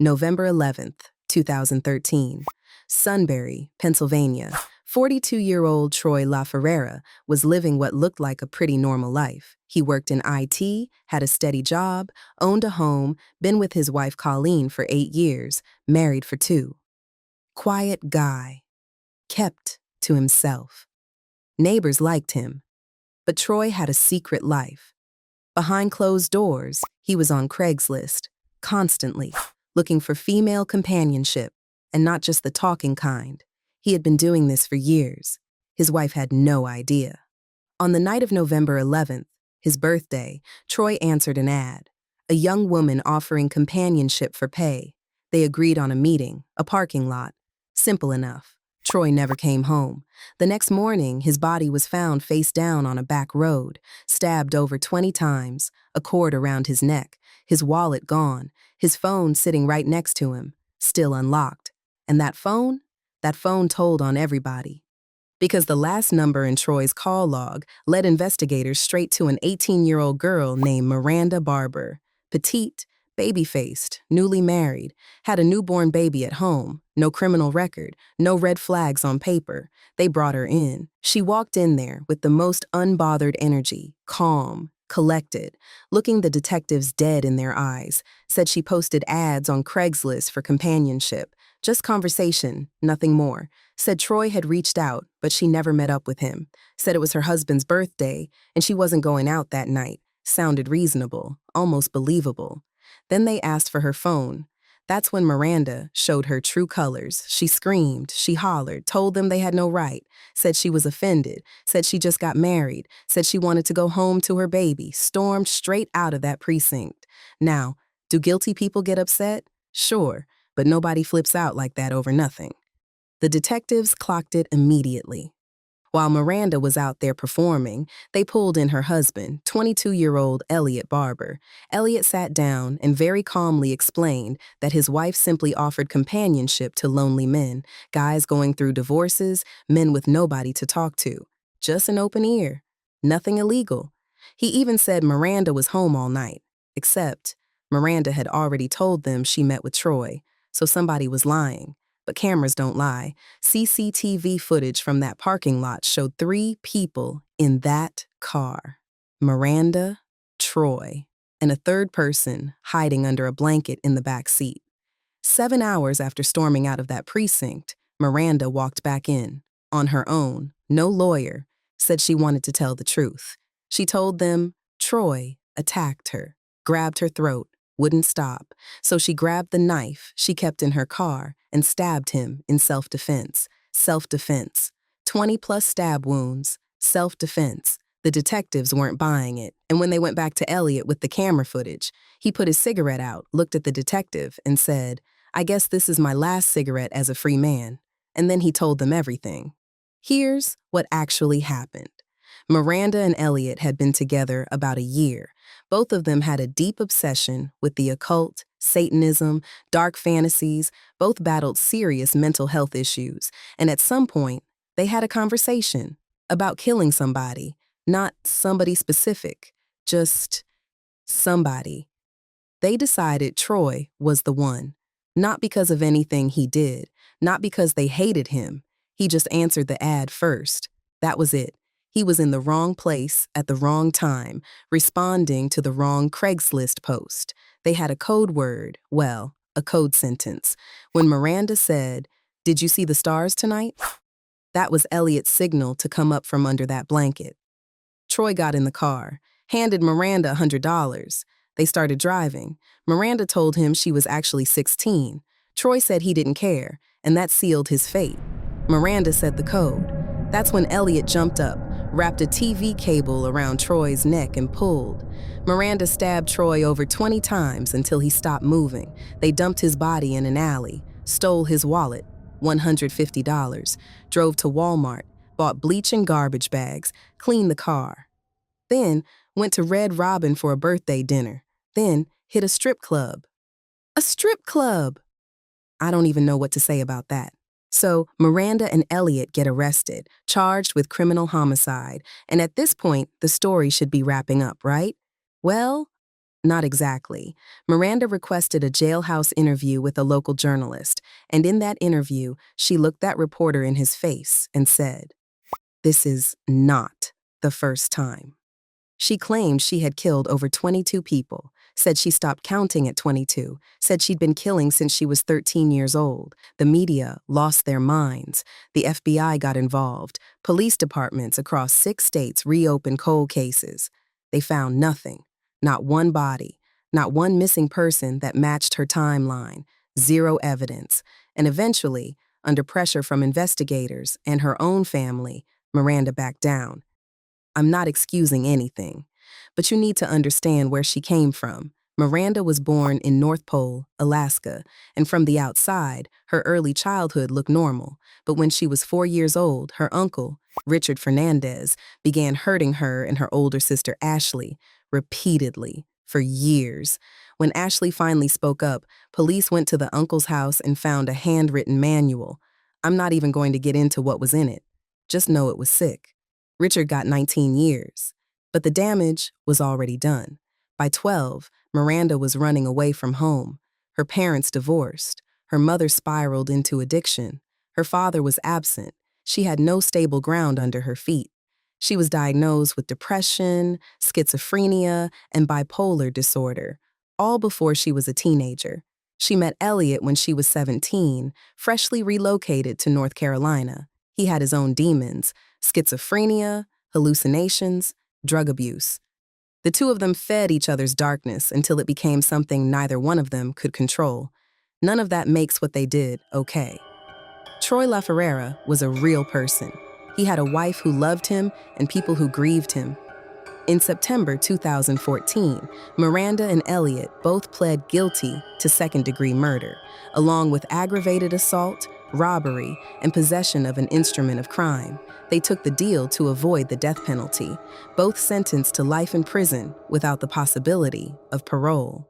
November 11th, 2013. Sunbury, Pennsylvania. 42-year-old Troy LaFerrera was living what looked like a pretty normal life. He worked in IT, had a steady job, owned a home, been with his wife Colleen for 8 years, married for 2. Quiet guy. Kept to himself. Neighbors liked him. But Troy had a secret life. Behind closed doors, he was on Craigslist, constantly, looking for female companionship, and not just the talking kind. He had been doing this for years. His wife had no idea. On the night of November 11th, his birthday, Troy answered an ad. A young woman offering companionship for pay. They agreed on a meeting, a parking lot. Simple enough. Troy never came home. The next morning, his body was found face down on a back road, stabbed over 20 times, a cord around his neck, his wallet gone, his phone sitting right next to him, still unlocked. And that phone told on everybody. Because the last number in Troy's call log led investigators straight to an 18-year-old girl named Miranda Barber. Petite, baby-faced, newly married, had a newborn baby at home, no criminal record, no red flags on paper. They brought her in. She walked in there with the most unbothered energy, calm, collected, looking the detectives dead in their eyes, said she posted ads on Craigslist for companionship, just conversation, nothing more. Said Troy had reached out, but she never met up with him. Said it was her husband's birthday, and she wasn't going out that night. Sounded reasonable, almost believable. Then they asked for her phone. That's when Miranda showed her true colors. She screamed, she hollered, told them they had no right, said she was offended, said she just got married, said she wanted to go home to her baby, stormed straight out of that precinct. Now, do guilty people get upset? Sure, but nobody flips out like that over nothing. The detectives clocked it immediately. While Miranda was out there performing, they pulled in her husband, 22-year-old Elliot Barber. Elliot sat down and very calmly explained that his wife simply offered companionship to lonely men, guys going through divorces, men with nobody to talk to. Just an open ear. Nothing illegal. He even said Miranda was home all night, except Miranda had already told them she met with Troy, so somebody was lying. But cameras don't lie. CCTV footage from that parking lot showed 3 people in that car. Miranda, Troy, and a third person hiding under a blanket in the back seat. 7 hours after storming out of that precinct, Miranda walked back in, on her own, no lawyer, said she wanted to tell the truth. She told them Troy attacked her, grabbed her throat, wouldn't stop, so she grabbed the knife she kept in her car and stabbed him in self-defense. Self-defense. 20-plus stab wounds. Self-defense. The detectives weren't buying it, and when they went back to Elliot with the camera footage, he put his cigarette out, looked at the detective, and said, "I guess this is my last cigarette as a free man." And then he told them everything. Here's what actually happened. Miranda and Elliot had been together about a year. Both of them had a deep obsession with the occult, Satanism, dark fantasies. Both battled serious mental health issues. And at some point, they had a conversation about killing somebody. Not somebody specific, just somebody. They decided Troy was the one. Not because of anything he did, not because they hated him. He just answered the ad first. That was it. He was in the wrong place at the wrong time, responding to the wrong Craigslist post. They had a code word, well, a code sentence. When Miranda said, "Did you see the stars tonight?" That was Elliot's signal to come up from under that blanket. Troy got in the car, handed Miranda $100. They started driving. Miranda told him she was actually 16. Troy said he didn't care, and that sealed his fate. Miranda said the code. That's when Elliot jumped up, wrapped a TV cable around Troy's neck and pulled. Miranda stabbed Troy over 20 times until he stopped moving. They dumped his body in an alley, stole his wallet, $150, drove to Walmart, bought bleach and garbage bags, cleaned the car. Then went to Red Robin for a birthday dinner. Then hit a strip club. A strip club! I don't even know what to say about that. So Miranda and Elliot get arrested, charged with criminal homicide, and at this point, the story should be wrapping up, right? Well, Not exactly. Miranda requested a jailhouse interview with a local journalist, and in that interview, she looked that reporter in his face and said, "This is not the first time." She claimed she had killed over 22 people, said she stopped counting at 22, said she'd been killing since she was 13 years old. The media lost their minds. The FBI got involved. Police departments across 6 states reopened cold cases. They found nothing, not one body, not one missing person that matched her timeline, zero evidence. And eventually, under pressure from investigators and her own family, Miranda backed down. I'm not excusing anything, but you need to understand where she came from. Miranda was born in North Pole, Alaska, and from the outside, her early childhood looked normal. But when she was 4 years old, her uncle, Richard Fernandez, began hurting her and her older sister Ashley repeatedly for years. When Ashley finally spoke up, police went to the uncle's house and found a handwritten manual. I'm not even going to get into what was in it. Just know it was sick. Richard got 19 years, but the damage was already done. By 12, Miranda was running away from home. Her parents divorced. Her mother spiraled into addiction. Her father was absent. She had no stable ground under her feet. She was diagnosed with depression, schizophrenia, and bipolar disorder, all before she was a teenager. She met Elliot when she was 17, freshly relocated to North Carolina. He had his own demons, schizophrenia, hallucinations, drug abuse. The two of them fed each other's darkness until it became something neither one of them could control. None of that makes what they did okay. Troy LaFerrera was a real person. He had a wife who loved him and people who grieved him. In September 2014, Miranda and Elliot both pled guilty to second-degree murder, along with aggravated assault, robbery, and possession of an instrument of crime. They took the deal to avoid the death penalty, both sentenced to life in prison without the possibility of parole.